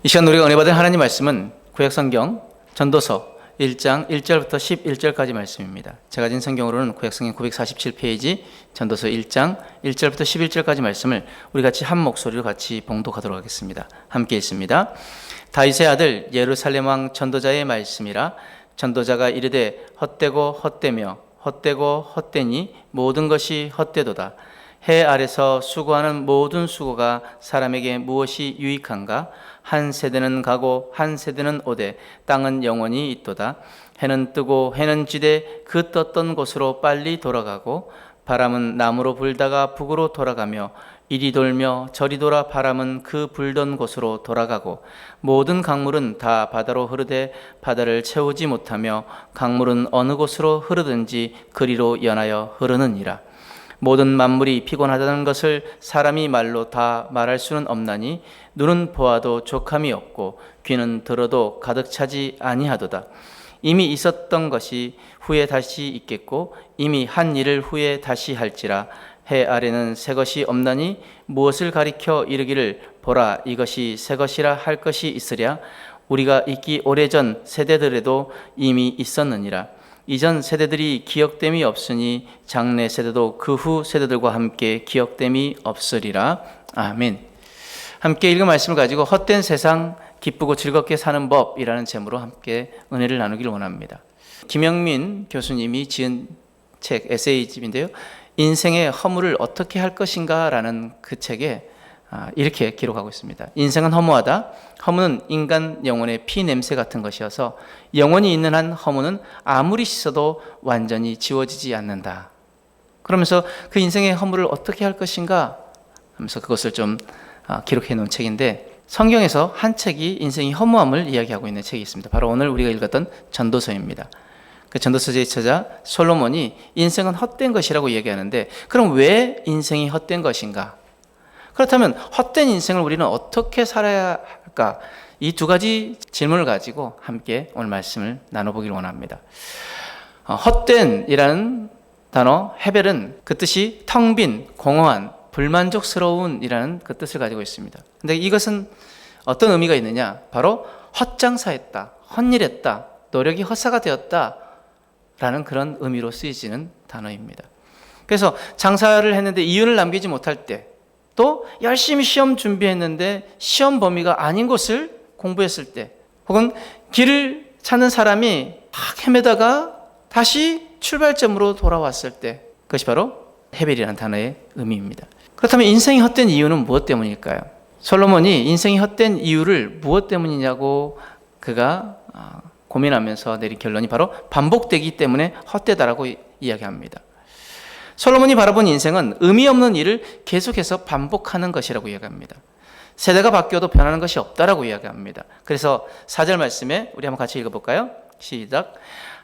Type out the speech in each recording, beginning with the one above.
이 시간 우리가 은혜 받은 하나님 말씀은 구약성경 전도서 1장 1절부터 11절까지 말씀입니다. 제가 가진 성경으로는 구약성경 947페이지 전도서 1장 1절부터 11절까지 말씀을 우리 같이 한 목소리로 같이 봉독하도록 하겠습니다. 함께 읽습니다. 다윗의 아들 예루살렘 왕 전도자의 말씀이라. 전도자가 이르되 헛되고 헛되며 헛되고 헛되니 모든 것이 헛되도다. 해 아래서 수고하는 모든 수고가 사람에게 무엇이 유익한가? 한 세대는 가고 한 세대는 오되 땅은 영원히 있도다. 해는 뜨고 해는 지되 그 떴던 곳으로 빨리 돌아가고 바람은 남으로 불다가 북으로 돌아가며 이리 돌며 저리 돌아 바람은 그 불던 곳으로 돌아가고 모든 강물은 다 바다로 흐르되 바다를 채우지 못하며 강물은 어느 곳으로 흐르든지 그리로 연하여 흐르느니라. 모든 만물이 피곤하다는 것을 사람이 말로 다 말할 수는 없나니 눈은 보아도 족함이 없고 귀는 들어도 가득 차지 아니하도다. 이미 있었던 것이 후에 다시 있겠고 이미 한 일을 후에 다시 할지라. 해 아래는 새 것이 없나니 무엇을 가리켜 이르기를 보라 이것이 새 것이라 할 것이 있으랴. 우리가 있기 오래전 세대들에도 이미 있었느니라. 이전 세대들이 기억됨이 없으니 장래 세대도 그 후 세대들과 함께 기억됨이 없으리라. 아멘. 함께 읽은 말씀을 가지고 헛된 세상 기쁘고 즐겁게 사는 법이라는 제목으로 함께 은혜를 나누기를 원합니다. 김영민 교수님이 지은 책 에세이집인데요. 인생의 허물을 어떻게 할 것인가 라는 그 책에 이렇게 기록하고 있습니다. 인생은 허무하다. 허무는 인간 영혼의 피 냄새 같은 것이어서 영혼이 있는 한 허무는 아무리 씻어도 완전히 지워지지 않는다. 그러면서 그 인생의 허물을 어떻게 할 것인가 하면서 그것을 좀 기록해 놓은 책인데, 성경에서 한 책이 인생의 허무함을 이야기하고 있는 책이 있습니다. 바로 오늘 우리가 읽었던 전도서입니다. 그 전도서의 저자 솔로몬이 인생은 헛된 것이라고 얘기하는데, 그럼 왜 인생이 헛된 것인가? 그렇다면 헛된 인생을 우리는 어떻게 살아야 할까? 이 두 가지 질문을 가지고 함께 오늘 말씀을 나눠보기를 원합니다. 헛된이라는 단어 헤벨은 그 뜻이 텅 빈, 공허한, 불만족스러운 이라는 그 뜻을 가지고 있습니다. 근데 이것은 어떤 의미가 있느냐? 바로 헛장사했다, 헛일했다, 노력이 헛사가 되었다 라는 그런 의미로 쓰여지는 단어입니다. 그래서 장사를 했는데 이윤을 남기지 못할 때, 또 열심히 시험 준비했는데 시험 범위가 아닌 곳을 공부했을 때, 혹은 길을 찾는 사람이 막 헤매다가 다시 출발점으로 돌아왔을 때, 그것이 바로 헤벨이라는 단어의 의미입니다. 그렇다면 인생이 헛된 이유는 무엇 때문일까요? 솔로몬이 인생이 헛된 이유를 무엇 때문이냐고 그가 고민하면서 내린 결론이 바로 반복되기 때문에 헛되다라고 이야기합니다. 솔로몬이 바라본 인생은 의미 없는 일을 계속해서 반복하는 것이라고 이야기합니다. 세대가 바뀌어도 변하는 것이 없다라고 이야기합니다. 그래서 4절 말씀에 우리 한번 같이 읽어볼까요? 시작.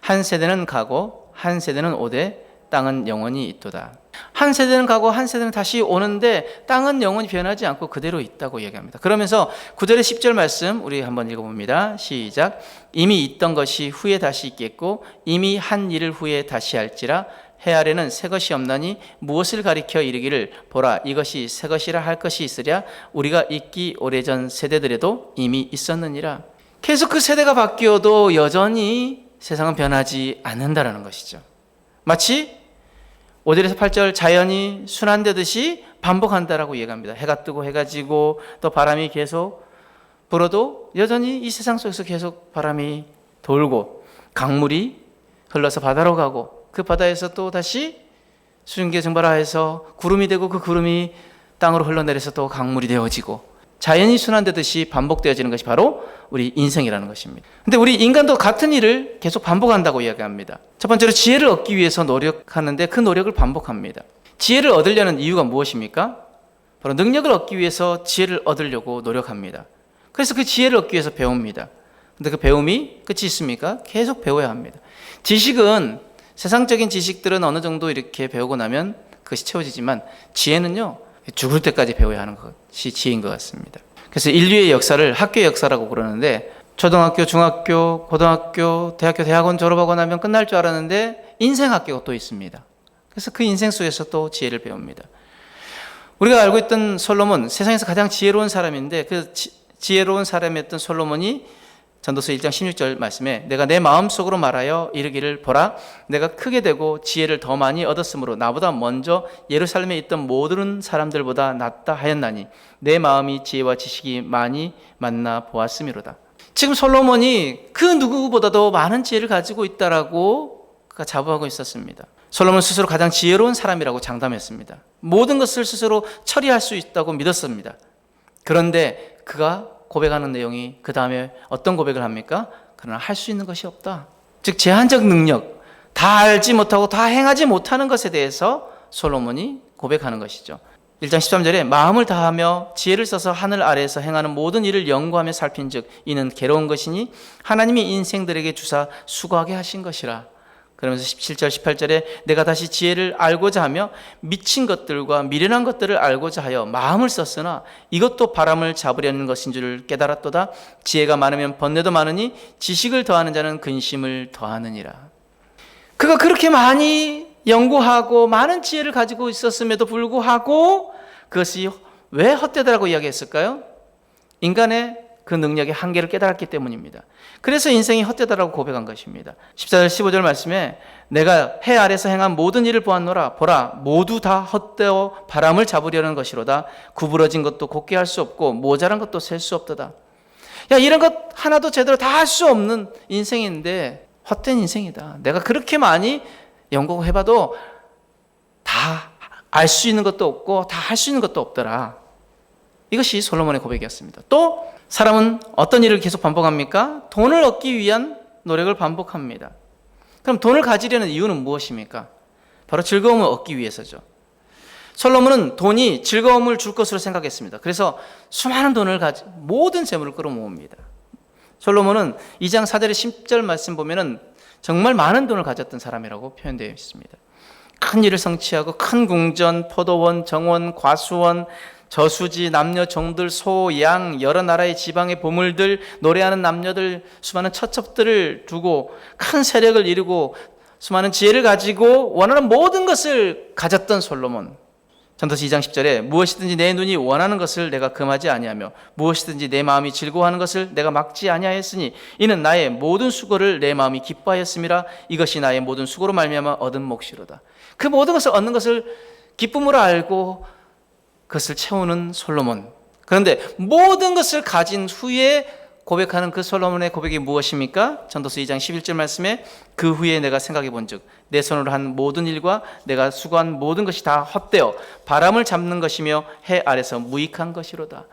한 세대는 가고 한 세대는 오되 땅은 영원히 있도다. 한 세대는 가고 한 세대는 다시 오는데 땅은 영원히 변하지 않고 그대로 있다고 이야기합니다. 그러면서 9절의 10절 말씀 우리 한번 읽어봅니다. 시작. 이미 있던 것이 후에 다시 있겠고 이미 한 일을 후에 다시 할지라. 해 아래는 새 것이 없나니 무엇을 가리켜 이르기를 보라 이것이 새 것이라 할 것이 있으랴. 우리가 있기 오래전 세대들에도 이미 있었느니라. 계속 그 세대가 바뀌어도 여전히 세상은 변하지 않는다라는 것이죠. 마치 5절에서 8절 자연이 순환되듯이 반복한다라고 얘기합니다. 해가 뜨고 해가 지고 또 바람이 계속 불어도 여전히 이 세상 속에서 계속 바람이 돌고 강물이 흘러서 바다로 가고 그 바다에서 또 다시 수증기가 증발하여서 구름이 되고 그 구름이 땅으로 흘러내려서 또 강물이 되어지고 자연이 순환되듯이 반복되어지는 것이 바로 우리 인생이라는 것입니다. 근데 우리 인간도 같은 일을 계속 반복한다고 이야기합니다. 첫 번째로 지혜를 얻기 위해서 노력하는데 그 노력을 반복합니다. 지혜를 얻으려는 이유가 무엇입니까? 바로 능력을 얻기 위해서 지혜를 얻으려고 노력합니다. 그래서 그 지혜를 얻기 위해서 배웁니다. 근데 그 배움이 끝이 있습니까? 계속 배워야 합니다. 지식은 세상적인 지식들은 어느 정도 이렇게 배우고 나면 그것이 채워지지만 지혜는요, 죽을 때까지 배워야 하는 것이 지혜인 것 같습니다. 그래서 인류의 역사를 학교의 역사라고 그러는데, 초등학교, 중학교, 고등학교, 대학교, 대학원 졸업하고 나면 끝날 줄 알았는데 인생 학교가 또 있습니다. 그래서 그 인생 속에서 또 지혜를 배웁니다. 우리가 알고 있던 솔로몬, 세상에서 가장 지혜로운 사람인데 그 지혜로운 사람이었던 솔로몬이 전도서 1장 16절 말씀에 내가 내 마음속으로 말하여 이르기를 보라 내가 크게 되고 지혜를 더 많이 얻었으므로 나보다 먼저 예루살렘에 있던 모든 사람들보다 낫다 하였나니 내 마음이 지혜와 지식이 많이 만나 보았음이로다. 지금 솔로몬이 그 누구보다도 많은 지혜를 가지고 있다라고 그가 자부하고 있었습니다. 솔로몬 스스로 가장 지혜로운 사람이라고 장담했습니다. 모든 것을 스스로 처리할 수 있다고 믿었습니다. 그런데 그가 고백하는 내용이 그 다음에 어떤 고백을 합니까? 그러나 할 수 있는 것이 없다. 즉 제한적 능력, 다 알지 못하고 다 행하지 못하는 것에 대해서 솔로몬이 고백하는 것이죠. 1장 13절에 마음을 다하며 지혜를 써서 하늘 아래에서 행하는 모든 일을 연구하며 살핀즉 이는 괴로운 것이니 하나님이 인생들에게 주사 수고하게 하신 것이라. 그러면서 17절 18절에 내가 다시 지혜를 알고자 하며 미친 것들과 미련한 것들을 알고자 하여 마음을 썼으나 이것도 바람을 잡으려는 것인 줄 깨달았도다. 지혜가 많으면 번뇌도 많으니 지식을 더하는 자는 근심을 더하느니라. 그가 그렇게 많이 연구하고 많은 지혜를 가지고 있었음에도 불구하고 그것이 왜 헛되다라고 이야기했을까요? 인간의 그 능력의 한계를 깨달았기 때문입니다. 그래서 인생이 헛되다라고 고백한 것입니다. 14절 15절 말씀에 내가 해 아래서 행한 모든 일을 보았노라 보라 모두 다 헛되어 바람을 잡으려는 것이로다. 구부러진 것도 곱게 할 수 없고 모자란 것도 셀 수 없도다. 야 이런 것 하나도 제대로 다 할 수 없는 인생인데 헛된 인생이다. 내가 그렇게 많이 연구해봐도 다 알 수 있는 것도 없고 다 할 수 있는 것도 없더라. 이것이 솔로몬의 고백이었습니다. 또 사람은 어떤 일을 계속 반복합니까? 돈을 얻기 위한 노력을 반복합니다. 그럼 돈을 가지려는 이유는 무엇입니까? 바로 즐거움을 얻기 위해서죠. 솔로몬은 돈이 즐거움을 줄 것으로 생각했습니다. 그래서 수많은 돈을 모든 재물을 끌어모읍니다. 솔로몬은 2장 4절의 10절 말씀 보면은 정말 많은 돈을 가졌던 사람이라고 표현되어 있습니다. 큰 일을 성취하고 큰 궁전, 포도원, 정원, 과수원, 저수지, 남녀, 종들, 소, 양, 여러 나라의 지방의 보물들, 노래하는 남녀들, 수많은 처첩들을 두고 큰 세력을 이루고 수많은 지혜를 가지고 원하는 모든 것을 가졌던 솔로몬. 전도서 2장 10절에 무엇이든지 내 눈이 원하는 것을 내가 금하지 아니하며 무엇이든지 내 마음이 즐거워하는 것을 내가 막지 아니하였으니 이는 나의 모든 수고를 내 마음이 기뻐하였음이라. 이것이 나의 모든 수고로 말미암아 얻은 몫이로다. 그 모든 것을 얻는 것을 기쁨으로 알고 그것을 채우는 솔로몬. 그런데 모든 것을 가진 후에 고백하는 그 솔로몬의 고백이 무엇입니까? 전도서 2장 11절 말씀에 그 후에 내가 생각해 본즉 내 손으로 한 모든 일과 내가 수고한 모든 것이 다 헛되어 바람을 잡는 것이며 해 아래서 무익한 것이로다.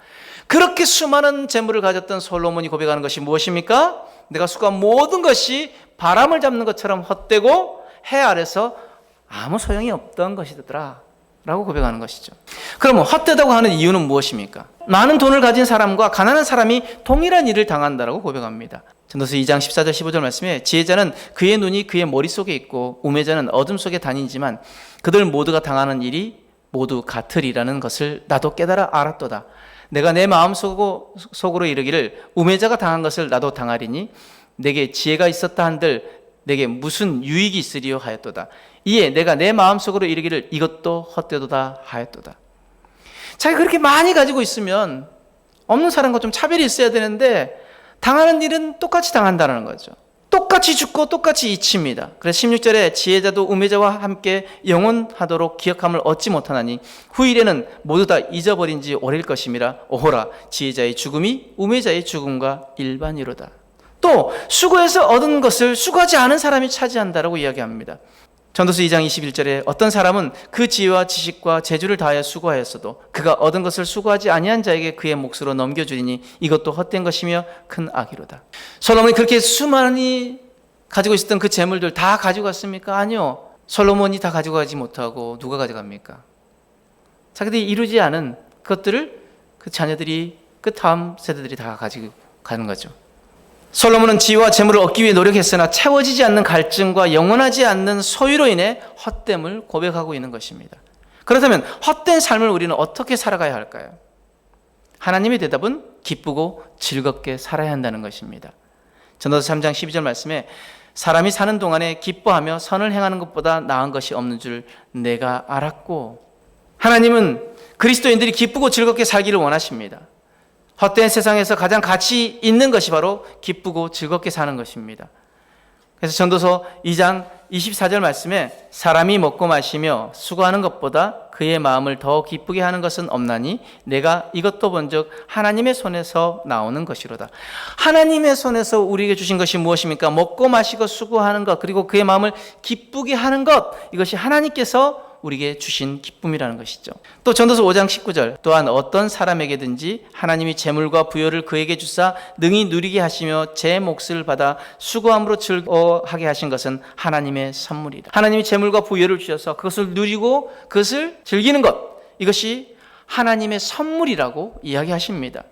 그렇게 수많은 재물을 가졌던 솔로몬이 고백하는 것이 무엇입니까? 내가 수고한 모든 것이 바람을 잡는 것처럼 헛되고 해 아래서 아무 소용이 없던 것이더라 라고 고백하는 것이죠. 그러면 헛되다고 하는 이유는 무엇입니까? 많은 돈을 가진 사람과 가난한 사람이 동일한 일을 당한다라고 고백합니다. 전도서 2장 14절 15절 말씀에 지혜자는 그의 눈이 그의 머릿속에 있고 우매자는 어둠 속에 다니지만 그들 모두가 당하는 일이 모두 같으리라는 것을 나도 깨달아 알았도다. 내가 내 마음속으로 이르기를 우매자가 당한 것을 나도 당하리니 내게 지혜가 있었다 한들 내게 무슨 유익이 있으리요 하였도다. 이에 내가 내 마음속으로 이르기를 이것도 헛되도다 하였도다. 자기가 그렇게 많이 가지고 있으면 없는 사람과 좀 차별이 있어야 되는데 당하는 일은 똑같이 당한다는 거죠. 똑같이 죽고 똑같이 잊힙니다. 그래서 16절에 지혜자도 우매자와 함께 영원하도록 기억함을 얻지 못하나니 후일에는 모두 다 잊어버린 지 오래일 것임이라. 오호라 지혜자의 죽음이 우매자의 죽음과 일반이로다. 또 수고해서 얻은 것을 수고하지 않은 사람이 차지한다라고 이야기합니다. 전도서 2장 21절에 어떤 사람은 그 지혜와 지식과 재주를 다하여 수고하였어도 그가 얻은 것을 수고하지 아니한 자에게 그의 몫으로 넘겨주리니 이것도 헛된 것이며 큰 악이로다. 솔로몬이 그렇게 수많이 가지고 있었던 그 재물들 다 가지고 갔습니까? 아니요. 솔로몬이 다 가지고 가지 못하고 누가 가져갑니까? 자기들이 이루지 않은 그것들을 그 자녀들이 그 다음 세대들이 다 가지고 가는 거죠. 솔로몬은 지혜와 재물을 얻기 위해 노력했으나 채워지지 않는 갈증과 영원하지 않는 소유로 인해 헛됨을 고백하고 있는 것입니다. 그렇다면 헛된 삶을 우리는 어떻게 살아가야 할까요? 하나님의 대답은 기쁘고 즐겁게 살아야 한다는 것입니다. 전도서 3장 12절 말씀에 사람이 사는 동안에 기뻐하며 선을 행하는 것보다 나은 것이 없는 줄 내가 알았고. 하나님은 그리스도인들이 기쁘고 즐겁게 살기를 원하십니다. 헛된 세상에서 가장 가치 있는 것이 바로 기쁘고 즐겁게 사는 것입니다. 그래서 전도서 2장 24절 말씀에 사람이 먹고 마시며 수고하는 것보다 그의 마음을 더 기쁘게 하는 것은 없나니 내가 이것도 본즉 하나님의 손에서 나오는 것이로다. 하나님의 손에서 우리에게 주신 것이 무엇입니까? 먹고 마시고 수고하는 것, 그리고 그의 마음을 기쁘게 하는 것, 이것이 하나님께서 우리에게 주신 기쁨이라는 것이죠. 또 전도서 5장 19절 또한 어떤 사람에게든지 하나님이 재물과 부여를 그에게 주사 능히 누리게 하시며 제 몫을 받아 수고함으로 즐거워하게 하신 것은 하나님의 선물이다. 하나님이 재물과 부여를 주셔서 그것을 누리고 그것을 즐기는 것, 이것이 하나님의 선물이라고 이야기하십니다.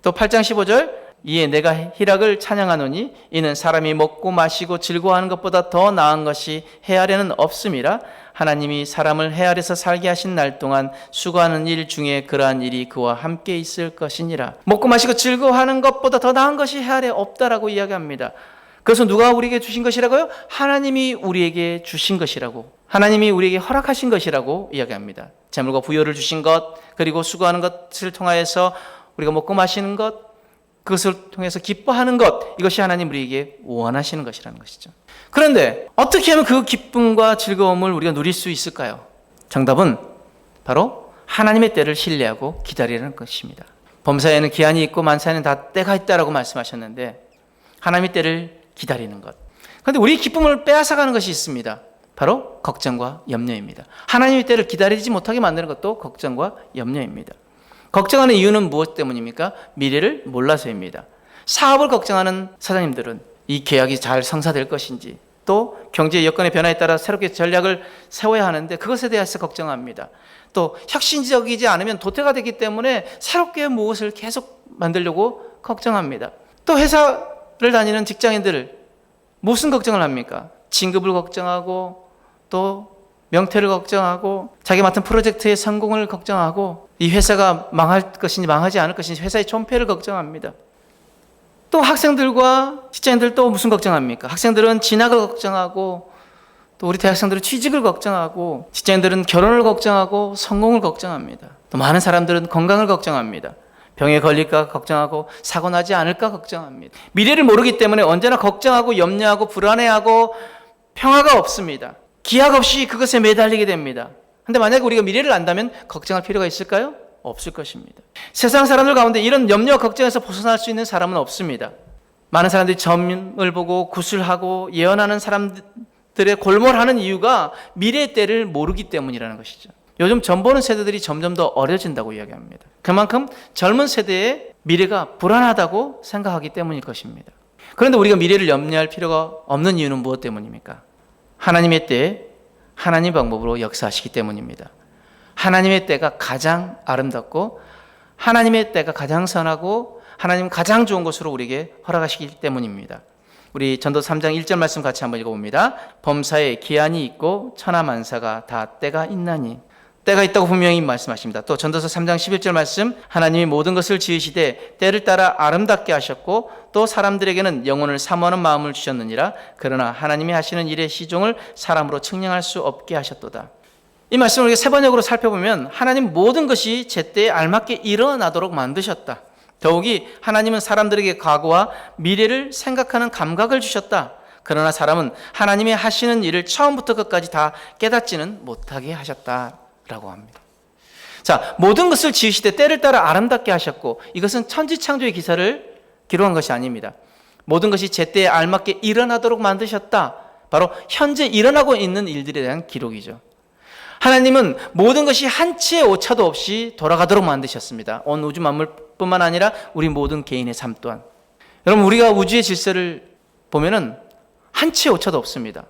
또 8장 15절 이에 내가 희락을 찬양하노니 이는 사람이 먹고 마시고 즐거워하는 것보다 더 나은 것이 해아래는 없음이라. 하나님이 사람을 해아래서 살게 하신 날 동안 수고하는 일 중에 그러한 일이 그와 함께 있을 것이니라. 먹고 마시고 즐거워하는 것보다 더 나은 것이 해아래 없다라고 이야기합니다. 그래서 누가 우리에게 주신 것이라고요? 하나님이 우리에게 주신 것이라고, 하나님이 우리에게 허락하신 것이라고 이야기합니다. 재물과 부여를 주신 것, 그리고 수고하는 것을 통하여서 우리가 먹고 마시는 것, 그것을 통해서 기뻐하는 것, 이것이 하나님 우리에게 원하시는 것이라는 것이죠. 그런데 어떻게 하면 그 기쁨과 즐거움을 우리가 누릴 수 있을까요? 정답은 바로 하나님의 때를 신뢰하고 기다리라는 것입니다. 범사에는 기한이 있고 만사에는 다 때가 있다라고 말씀하셨는데 하나님의 때를 기다리는 것. 그런데 우리 기쁨을 빼앗아가는 것이 있습니다. 바로 걱정과 염려입니다. 하나님의 때를 기다리지 못하게 만드는 것도 걱정과 염려입니다. 걱정하는 이유는 무엇 때문입니까? 미래를 몰라서입니다. 사업을 걱정하는 사장님들은 이 계약이 잘 성사될 것인지, 또 경제 여건의 변화에 따라 새롭게 전략을 세워야 하는데 그것에 대해서 걱정합니다. 또 혁신적이지 않으면 도태가 되기 때문에 새롭게 무엇을 계속 만들려고 걱정합니다. 또 회사를 다니는 직장인들 무슨 걱정을 합니까? 진급을 걱정하고, 또 명태를 걱정하고, 자기 맡은 프로젝트의 성공을 걱정하고, 이 회사가 망할 것인지 망하지 않을 것인지 회사의 존폐를 걱정합니다. 또 학생들과 직장인들 또 무슨 걱정합니까? 학생들은 진학을 걱정하고, 또 우리 대학생들은 취직을 걱정하고, 직장인들은 결혼을 걱정하고 성공을 걱정합니다. 또 많은 사람들은 건강을 걱정합니다. 병에 걸릴까 걱정하고 사고 나지 않을까 걱정합니다. 미래를 모르기 때문에 언제나 걱정하고 염려하고 불안해하고 평화가 없습니다. 기약 없이 그것에 매달리게 됩니다. 근데 만약에 우리가 미래를 안다면 걱정할 필요가 있을까요? 없을 것입니다. 세상 사람들 가운데 이런 염려와 걱정에서 벗어날 수 있는 사람은 없습니다. 많은 사람들이 점을 보고 구슬하고 예언하는 사람들의 골몰하는 이유가 미래의 때를 모르기 때문이라는 것이죠. 요즘 점 보는 세대들이 점점 더 어려진다고 이야기합니다. 그만큼 젊은 세대의 미래가 불안하다고 생각하기 때문일 것입니다. 그런데 우리가 미래를 염려할 필요가 없는 이유는 무엇 때문입니까? 하나님의 때에 하나님 방법으로 역사하시기 때문입니다. 하나님의 때가 가장 아름답고 하나님의 때가 가장 선하고 하나님 가장 좋은 것으로 우리에게 허락하시기 때문입니다. 우리 전도서 3장 1절 말씀 같이 한번 읽어봅니다. 범사에 기한이 있고 천하만사가 다 때가 있나니. 때가 있다고 분명히 말씀하십니다. 또 전도서 3장 11절 말씀, 하나님이 모든 것을 지으시되 때를 따라 아름답게 하셨고 또 사람들에게는 영혼을 사모하는 마음을 주셨느니라. 그러나 하나님이 하시는 일의 시종을 사람으로 측량할 수 없게 하셨도다. 이 말씀을 우리가 세번역으로 살펴보면 하나님 모든 것이 제때에 알맞게 일어나도록 만드셨다. 더욱이 하나님은 사람들에게 과거와 미래를 생각하는 감각을 주셨다. 그러나 사람은 하나님이 하시는 일을 처음부터 끝까지 다 깨닫지는 못하게 하셨다라고 합니다. 자, 모든 것을 지으시되 때를 따라 아름답게 하셨고, 이것은 천지창조의 기사를 기록한 것이 아닙니다. 모든 것이 제때에 알맞게 일어나도록 만드셨다. 바로 현재 일어나고 있는 일들에 대한 기록이죠. 하나님은 모든 것이 한치의 오차도 없이 돌아가도록 만드셨습니다. 온 우주 만물뿐만 아니라 우리 모든 개인의 삶 또한. 여러분, 우리가 우주의 질서를 보면은 한치의 오차도 없습니다.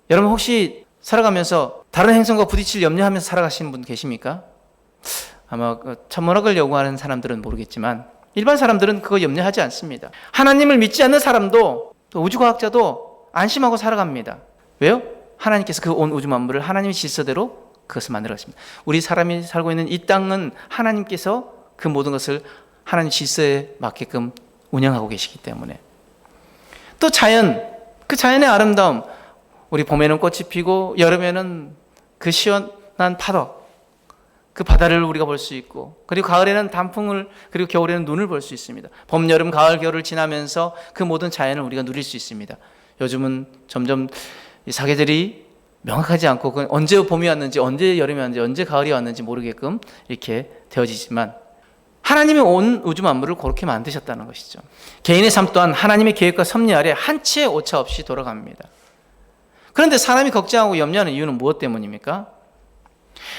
여러분, 혹시 살아가면서 다른 행성과 부딪힐 염려하면서 살아가시는 분 계십니까? 아마 천문학을 연구하는 사람들은 모르겠지만 일반 사람들은 그거 염려하지 않습니다. 하나님을 믿지 않는 사람도, 또 우주과학자도 안심하고 살아갑니다. 왜요? 하나님께서 그 온 우주 만물을 하나님의 질서대로 그것을 만들었습니다. 우리 사람이 살고 있는 이 땅은 하나님께서 그 모든 것을 하나님 질서에 맞게끔 운영하고 계시기 때문에. 또 자연, 그 자연의 아름다움, 우리 봄에는 꽃이 피고 여름에는 그 시원한 파도, 그 바다를 우리가 볼 수 있고, 그리고 가을에는 단풍을, 그리고 겨울에는 눈을 볼 수 있습니다. 봄, 여름, 가을, 겨울을 지나면서 그 모든 자연을 우리가 누릴 수 있습니다. 요즘은 점점 이 사계절이 명확하지 않고 언제 봄이 왔는지, 언제 여름이 왔는지, 언제 가을이 왔는지 모르게끔 이렇게 되어지지만, 하나님이 온 우주 만물을 그렇게 만드셨다는 것이죠. 개인의 삶 또한 하나님의 계획과 섭리 아래 한 치의 오차 없이 돌아갑니다. 그런데 사람이 걱정하고 염려하는 이유는 무엇 때문입니까?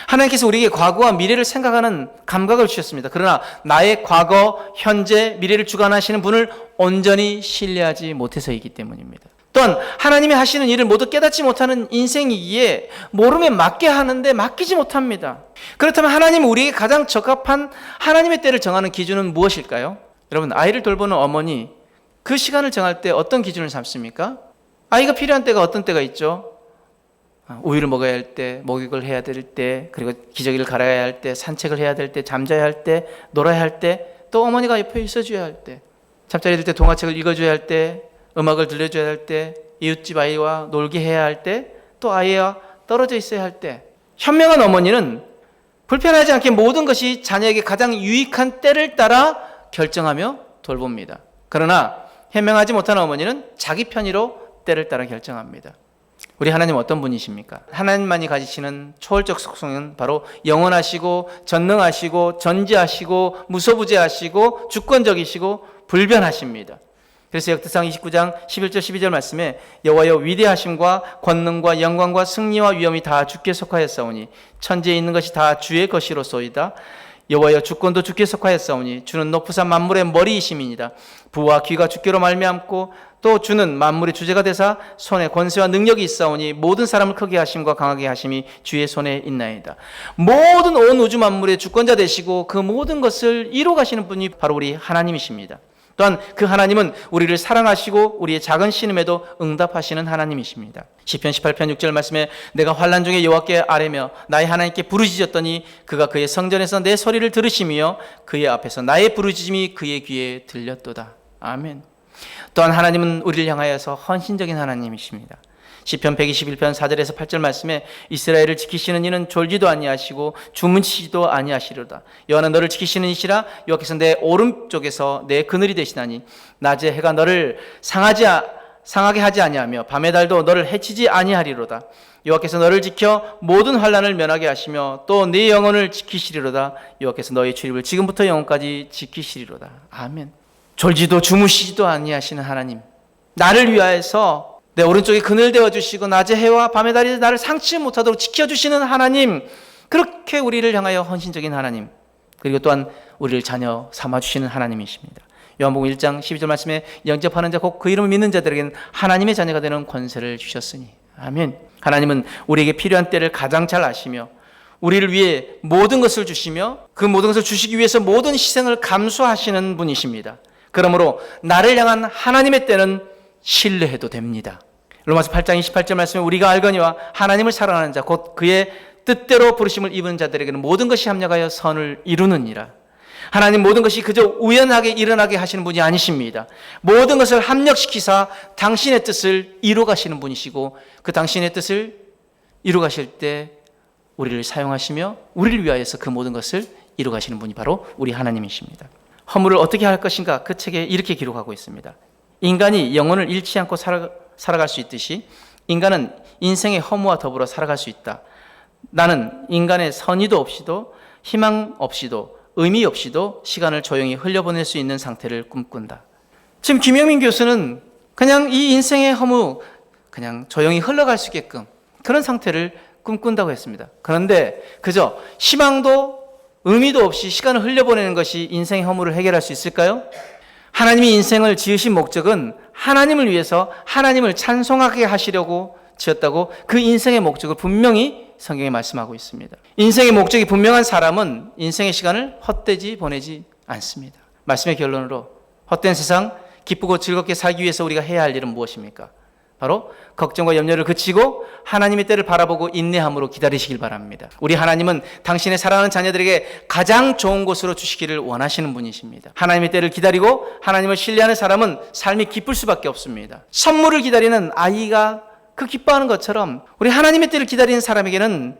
하나님께서 우리에게 과거와 미래를 생각하는 감각을 주셨습니다. 그러나 나의 과거, 현재, 미래를 주관하시는 분을 온전히 신뢰하지 못해서이기 때문입니다. 또한 하나님이 하시는 일을 모두 깨닫지 못하는 인생이기에 모름에 맡게 하는데 맡기지 못합니다. 그렇다면 하나님은 우리에게 가장 적합한 하나님의 때를 정하는 기준은 무엇일까요? 여러분, 아이를 돌보는 어머니, 그 시간을 정할 때 어떤 기준을 삼습니까? 아이가 필요한 때가 어떤 때가 있죠? 우유를 먹어야 할 때, 목욕을 해야 될 때, 그리고 기저귀를 갈아야 할 때, 산책을 해야 될 때, 잠자야 할 때, 놀아야 할 때, 또 어머니가 옆에 있어줘야 할 때, 잠자리 들 때 동화책을 읽어줘야 할 때, 음악을 들려줘야 할 때, 이웃집 아이와 놀게 해야 할 때, 또 아이와 떨어져 있어야 할 때, 현명한 어머니는 불편하지 않게 모든 것이 자녀에게 가장 유익한 때를 따라 결정하며 돌봅니다. 그러나 현명하지 못한 어머니는 자기 편의로 때를 따라 결정합니다. 우리 하나님 어떤 분이십니까? 하나님만이 가지시는 초월적 속성은 바로 영원하시고 전능하시고 전지하시고 무소부재하시고 주권적이시고 불변하십니다. 그래서 역대상 29장 11절 12절 말씀에 여호와여 위대하심과 권능과 영광과 승리와 위엄이 다 주께 속하였사오니 천지에 있는 것이 다 주의 것이로소이다. 여호와여 주권도 주께 속하였사오니 주는 높으사 만물의 머리이심이니라. 부와 귀가 주께로 말미암고 또 주는 만물의 주제가 되사 손에 권세와 능력이 있사오니 모든 사람을 크게 하심과 강하게 하심이 주의 손에 있나이다. 모든 온 우주 만물의 주권자 되시고 그 모든 것을 이루어 가시는 분이 바로 우리 하나님이십니다. 또한 그 하나님은 우리를 사랑하시고 우리의 작은 신음에도 응답하시는 하나님이십니다. 시편 18편 6절 말씀에 내가 환난 중에 여호와께 아뢰며 나의 하나님께 부르짖었더니 그가 그의 성전에서 내 소리를 들으시며 그의 앞에서 나의 부르짖음이 그의 귀에 들렸도다. 아멘. 또한 하나님은 우리를 향하여서 헌신적인 하나님이십니다. 시편 121편 4절에서 8절 말씀에 이스라엘을 지키시는 이는 졸지도 아니하시고 주무시지도 아니하시리로다. 여호와는 너를 지키시는 이시라. 여호와께서 내 오른쪽에서 내 그늘이 되시나니 낮에 해가 너를 상하게 하지 아니하며 밤의 달도 너를 해치지 아니하리로다. 여호와께서 너를 지켜 모든 환난을 면하게 하시며 또 네 영혼을 지키시리로다. 여호와께서 너의 출입을 지금부터 영원까지 지키시리로다. 아멘. 졸지도 주무시지도 아니하시는 하나님, 나를 위하여서 내 오른쪽에 그늘 되어주시고 낮의 해와 밤의 달이 나를 상치 못하도록 지켜주시는 하나님, 그렇게 우리를 향하여 헌신적인 하나님, 그리고 또한 우리를 자녀 삼아주시는 하나님이십니다. 요한복음 1장 12절 말씀에 영접하는 자 곧 그 이름을 믿는 자들에게는 하나님의 자녀가 되는 권세를 주셨으니. 아멘. 하나님은 우리에게 필요한 때를 가장 잘 아시며 우리를 위해 모든 것을 주시며 그 모든 것을 주시기 위해서 모든 희생을 감수하시는 분이십니다. 그러므로 나를 향한 하나님의 때는 신뢰해도 됩니다. 로마서 8장 28절 말씀에 우리가 알거니와 하나님을 사랑하는 자 곧 그의 뜻대로 부르심을 입은 자들에게는 모든 것이 합력하여 선을 이루느니라. 하나님 모든 것이 그저 우연하게 일어나게 하시는 분이 아니십니다. 모든 것을 합력시키사 당신의 뜻을 이루어 가시는 분이시고 그 당신의 뜻을 이루어 가실 때 우리를 사용하시며 우리를 위하여서 그 모든 것을 이루어 가시는 분이 바로 우리 하나님이십니다. 허물을 어떻게 할 것인가, 그 책에 이렇게 기록하고 있습니다. 인간이 영혼을 잃지 않고 살아갈 수 있듯이 인간은 인생의 허무와 더불어 살아갈 수 있다. 나는 인간의 선의도 없이도 희망 없이도 의미 없이도 시간을 조용히 흘려보낼 수 있는 상태를 꿈꾼다. 지금 김영민 교수는 그냥 이 인생의 허무 그냥 조용히 흘러갈 수 있게끔 그런 상태를 꿈꾼다고 했습니다. 그런데 그저 희망도 의미도 없이 시간을 흘려보내는 것이 인생의 허물을 해결할 수 있을까요? 하나님이 인생을 지으신 목적은 하나님을 위해서 하나님을 찬송하게 하시려고 지었다고 그 인생의 목적을 분명히 성경에 말씀하고 있습니다. 인생의 목적이 분명한 사람은 인생의 시간을 헛되이 보내지 않습니다. 말씀의 결론으로 헛된 세상 기쁘고 즐겁게 살기 위해서 우리가 해야 할 일은 무엇입니까? 바로 걱정과 염려를 그치고 하나님의 때를 바라보고 인내함으로 기다리시길 바랍니다. 우리 하나님은 당신의 사랑하는 자녀들에게 가장 좋은 곳으로 주시기를 원하시는 분이십니다. 하나님의 때를 기다리고 하나님을 신뢰하는 사람은 삶이 기쁠 수밖에 없습니다. 선물을 기다리는 아이가 그 기뻐하는 것처럼 우리 하나님의 때를 기다리는 사람에게는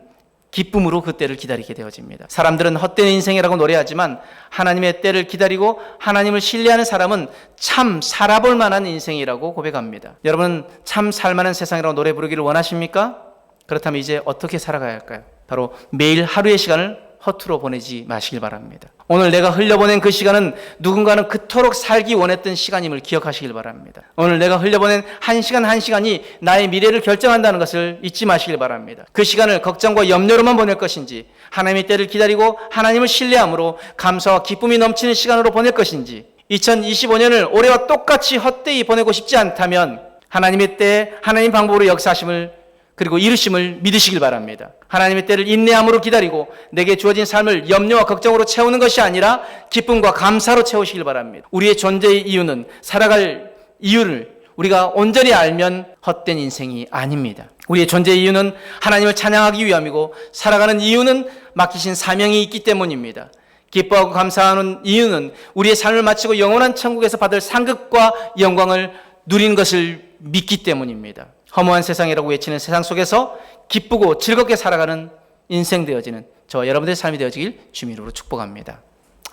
기쁨으로 그 때를 기다리게 되어집니다. 사람들은 헛된 인생이라고 노래하지만 하나님의 때를 기다리고 하나님을 신뢰하는 사람은 참 살아볼 만한 인생이라고 고백합니다. 여러분 참 살만한 세상이라고 노래 부르기를 원하십니까? 그렇다면 이제 어떻게 살아가야 할까요? 바로 매일 하루의 시간을 허투루 보내지 마시길 바랍니다. 오늘 내가 흘려보낸 그 시간은 누군가는 그토록 살기 원했던 시간임을 기억하시길 바랍니다. 오늘 내가 흘려보낸 한 시간 한 시간이 나의 미래를 결정한다는 것을 잊지 마시길 바랍니다. 그 시간을 걱정과 염려로만 보낼 것인지 하나님의 때를 기다리고 하나님을 신뢰함으로 감사와 기쁨이 넘치는 시간으로 보낼 것인지 2025년을 올해와 똑같이 헛되이 보내고 싶지 않다면 하나님의 때 하나님 방법으로 역사하심을 그리고 이루심을 믿으시길 바랍니다. 하나님의 때를 인내함으로 기다리고 내게 주어진 삶을 염려와 걱정으로 채우는 것이 아니라 기쁨과 감사로 채우시길 바랍니다. 우리의 존재의 이유는 살아갈 이유를 우리가 온전히 알면 헛된 인생이 아닙니다. 우리의 존재의 이유는 하나님을 찬양하기 위함이고 살아가는 이유는 맡기신 사명이 있기 때문입니다. 기뻐하고 감사하는 이유는 우리의 삶을 마치고 영원한 천국에서 받을 상급과 영광을 누리는 것을 믿기 때문입니다. 허무한 세상이라고 외치는 세상 속에서 기쁘고 즐겁게 살아가는 인생 되어지는 저와 여러분들의 삶이 되어지길 주님으로 축복합니다.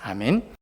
아멘.